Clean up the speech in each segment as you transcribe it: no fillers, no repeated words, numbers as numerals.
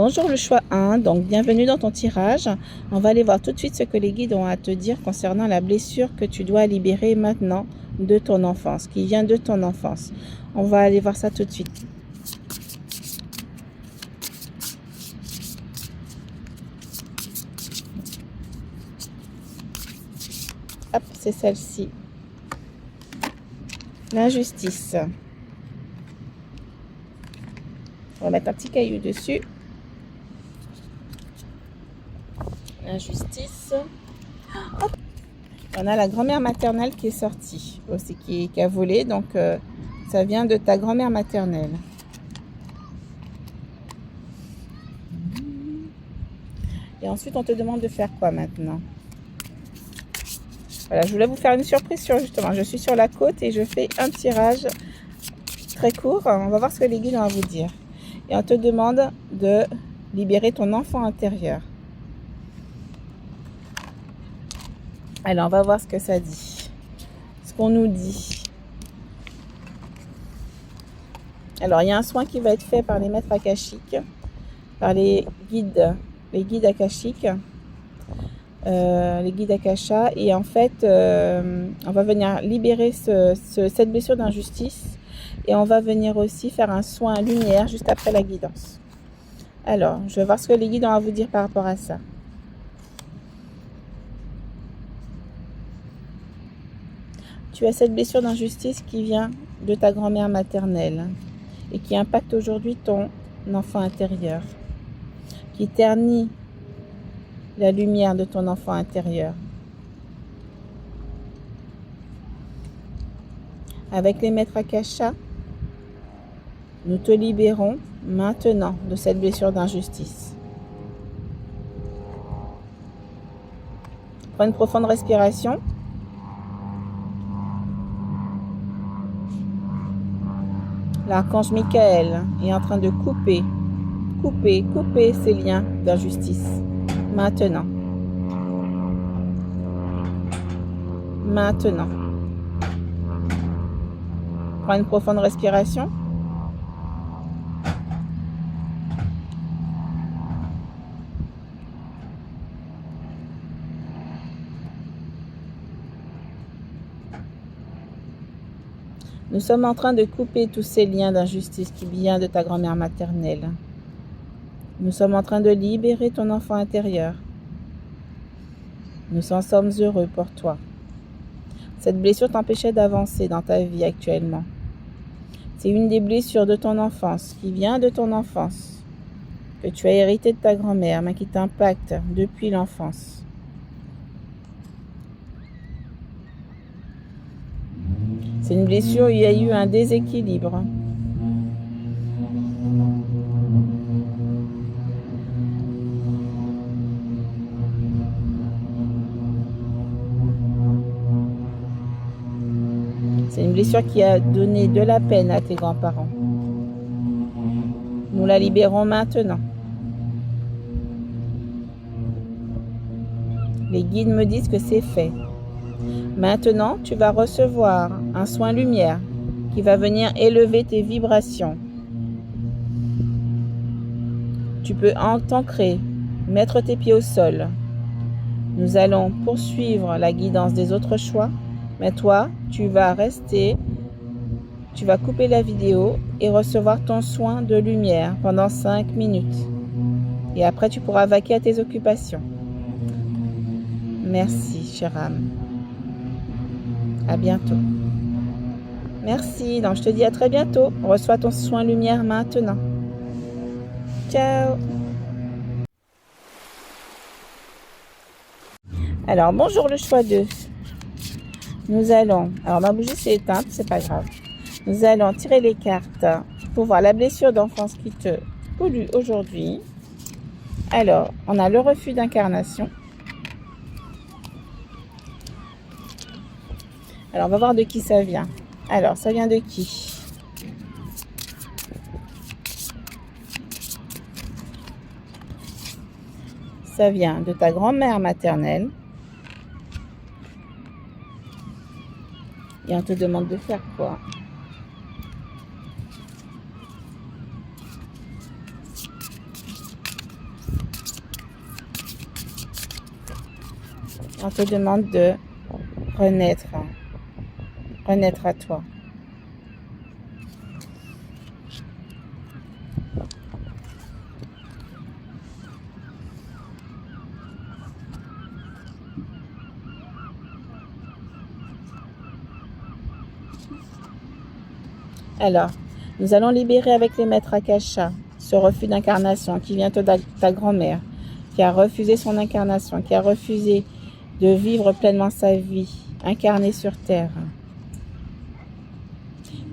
Bonjour le choix 1, donc bienvenue dans ton tirage. On va aller voir tout de suite ce que les guides ont à te dire concernant la blessure que tu dois libérer maintenant de ton enfance, qui vient de ton enfance. On va aller voir ça tout de suite. Hop, c'est celle-ci. L'injustice. On va mettre un petit caillou dessus. L'injustice. Hop. On a la grand-mère maternelle qui est sortie aussi, qui a volé. Donc, ça vient de ta grand-mère maternelle. Et ensuite, on te demande de faire quoi maintenant? Voilà, je voulais vous faire une surprise sur justement. Je suis sur la côte et je fais un tirage très court. On va voir ce que les guides ont à vous dire. Et on te demande de libérer ton enfant intérieur. Alors, on va voir ce que ça dit. Ce qu'on nous dit. Alors, il y a un soin qui va être fait par les maîtres akashiques, par les guides akashiques, les guides akasha. Et en fait, on va venir libérer cette blessure d'injustice. Et on va venir aussi faire un soin lumière juste après la guidance. Alors, je vais voir ce que les guides ont à vous dire par rapport à ça. Tu as cette blessure d'injustice qui vient de ta grand-mère maternelle et qui impacte aujourd'hui ton enfant intérieur, qui ternit la lumière de ton enfant intérieur. Avec les maîtres akasha, nous te libérons maintenant de cette blessure d'injustice. Prends une profonde respiration. L'archange Michael est en train de couper ces liens d'injustice. Maintenant. Prends une profonde respiration. Nous sommes en train de couper tous ces liens d'injustice qui viennent de ta grand-mère maternelle. Nous sommes en train de libérer ton enfant intérieur. Nous en sommes heureux pour toi. Cette blessure t'empêchait d'avancer dans ta vie actuellement. C'est une des blessures de ton enfance, qui vient de ton enfance, que tu as hérité de ta grand-mère, mais qui t'impacte depuis l'enfance. C'est une blessure où il y a eu un déséquilibre. C'est une blessure qui a donné de la peine à tes grands-parents. Nous la libérons maintenant. Les guides me disent que c'est fait. Maintenant, tu vas recevoir un soin lumière qui va venir élever tes vibrations. Tu peux t'ancrer, mettre tes pieds au sol. Nous allons poursuivre la guidance des autres choix, mais toi, tu vas rester, tu vas couper la vidéo et recevoir ton soin de lumière pendant 5 minutes. Et après, tu pourras vaquer à tes occupations. Merci, chère âme. À bientôt. Merci. Donc, je te dis à très bientôt. Reçois ton soin lumière maintenant. Ciao. Alors, bonjour le choix 2. Nous allons... Alors, ma bougie s'est éteinte, c'est pas grave. Nous allons tirer les cartes pour voir la blessure d'enfance qui te pollue aujourd'hui. Alors, on a le refus d'incarnation. Alors, on va voir de qui ça vient. Alors, ça vient de qui? Ça vient de ta grand-mère maternelle. Et on te demande de faire quoi? On te demande de renaître, renaître à toi. Alors, nous allons libérer avec les maîtres Akasha ce refus d'incarnation qui vient de ta grand-mère, qui a refusé son incarnation, qui a refusé de vivre pleinement sa vie, incarnée sur Terre.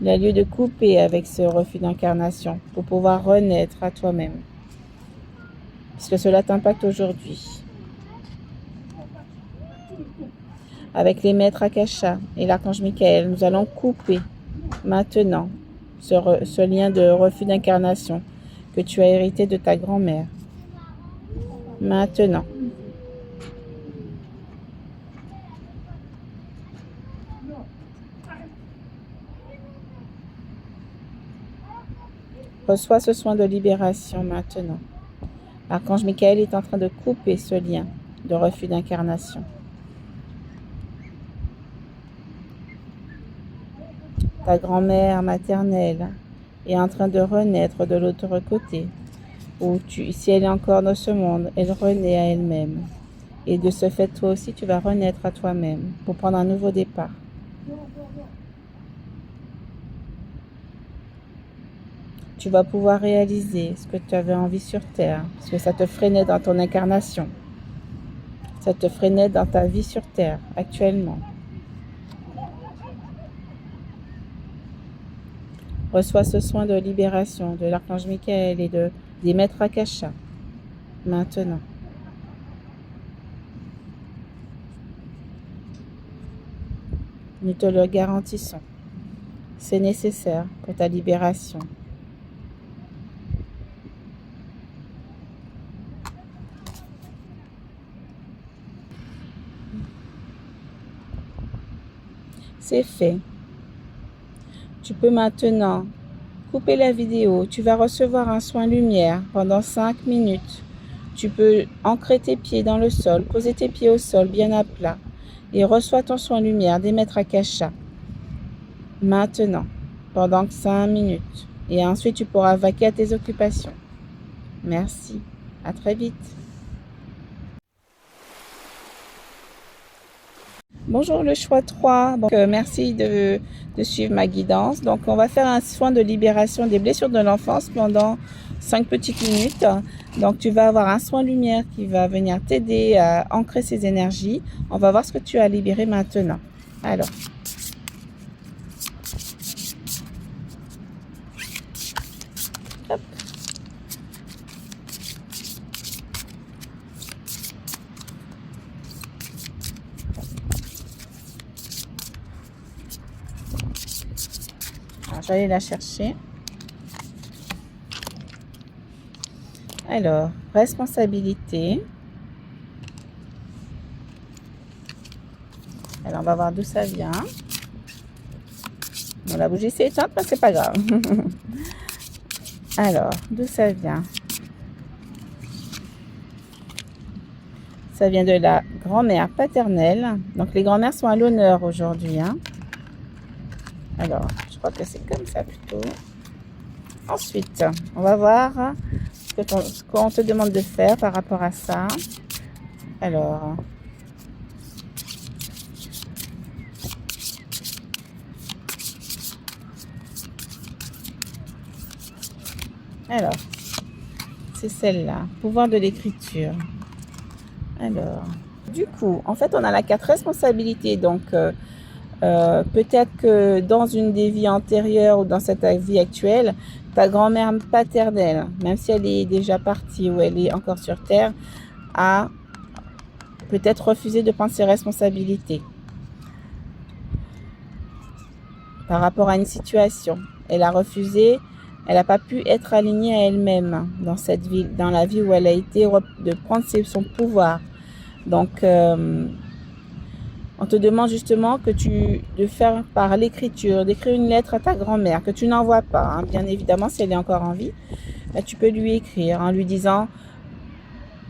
Il a lieu de couper avec ce refus d'incarnation pour pouvoir renaître à toi-même, puisque cela t'impacte aujourd'hui. Avec les maîtres Akasha et l'archange Michael, nous allons couper maintenant ce lien de refus d'incarnation que tu as hérité de ta grand-mère. Maintenant. Reçois ce soin de libération maintenant. L'archange Michael est en train de couper ce lien de refus d'incarnation. Ta grand-mère maternelle est en train de renaître de l'autre côté, où si elle est encore dans ce monde, elle renaît à elle-même. Et de ce fait, toi aussi, tu vas renaître à toi-même pour prendre un nouveau départ. Tu vas pouvoir réaliser ce que tu avais envie sur Terre, parce que ça te freinait dans ton incarnation. Ça te freinait dans ta vie sur Terre, actuellement. Reçois ce soin de libération de l'archange Michael et des maîtres Akasha. Maintenant. Nous te le garantissons. C'est nécessaire pour ta libération. C'est fait. Tu peux maintenant couper la vidéo. Tu vas recevoir un soin lumière pendant 5 minutes. Tu peux ancrer tes pieds dans le sol, poser tes pieds au sol bien à plat et reçois ton soin lumière des maîtres Akasha. Maintenant, pendant 5 minutes. Et ensuite, tu pourras vaquer à tes occupations. Merci. À très vite. Bonjour le choix 3, donc, merci de suivre ma guidance. Donc on va faire un soin de libération des blessures de l'enfance pendant 5 petites minutes. Donc tu vas avoir un soin lumière qui va venir t'aider à ancrer ces énergies. On va voir ce que tu as libéré maintenant. Alors. Hop. Je vais aller la chercher. Alors, responsabilité. Alors, on va voir d'où ça vient. Bon, la bougie s'est éteinte, mais c'est pas grave. Alors, d'où ça vient? Ça vient de la grand-mère paternelle. Donc, les grand-mères sont à l'honneur aujourd'hui. Hein. Alors, je crois que c'est comme ça plutôt. Ensuite, on va voir ce qu'on te demande de faire par rapport à ça. Alors, c'est celle-là, pouvoir de l'écriture. Alors, du coup, en fait, on a la 4 responsabilités. Donc, peut-être que dans une des vies antérieures ou dans cette vie actuelle, ta grand-mère paternelle, même si elle est déjà partie ou elle est encore sur Terre, a peut-être refusé de prendre ses responsabilités par rapport à une situation. Elle a refusé, elle n'a pas pu être alignée à elle-même dans cette vie, dans la vie où elle a été, de prendre son pouvoir. Donc, on te demande justement de faire par l'écriture, d'écrire une lettre à ta grand-mère que tu n'envoies pas. Hein. Bien évidemment, si elle est encore en vie, là, tu peux lui écrire en lui disant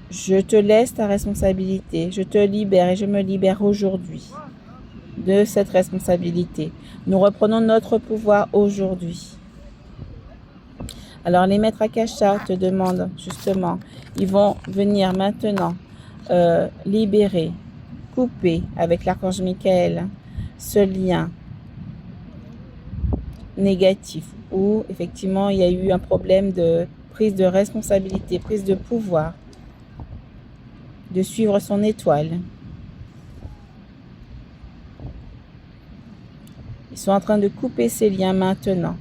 Je te laisse ta responsabilité. Je te libère et je me libère aujourd'hui de cette responsabilité. Nous reprenons notre pouvoir aujourd'hui. Alors, les maîtres Akasha te demandent justement, ils vont venir maintenant libérer, couper avec l'archange Michael ce lien négatif où effectivement il y a eu un problème de prise de responsabilité, prise de pouvoir, de suivre son étoile. Ils sont en train de couper ces liens maintenant.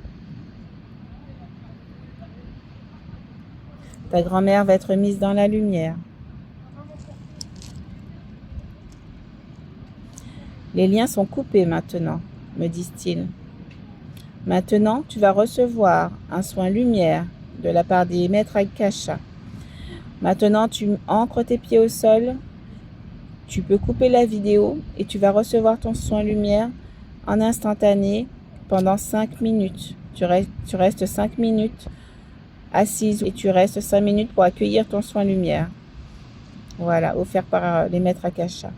Ta grand-mère va être mise dans la lumière. Les liens sont coupés maintenant, me disent-ils. Maintenant, tu vas recevoir un soin lumière de la part des maîtres Akasha. Maintenant, tu ancres tes pieds au sol. Tu peux couper la vidéo et tu vas recevoir ton soin lumière en instantané pendant 5 minutes. Tu restes 5 minutes assise et tu restes 5 minutes pour accueillir ton soin lumière. Voilà, offert par les maîtres Akasha.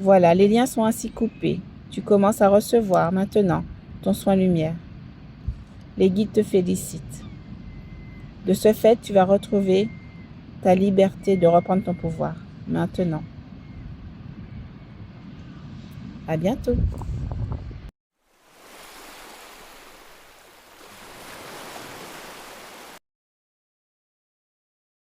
Voilà, les liens sont ainsi coupés. Tu commences à recevoir maintenant ton soin lumière. Les guides te félicitent. De ce fait, tu vas retrouver ta liberté de reprendre ton pouvoir maintenant. À bientôt.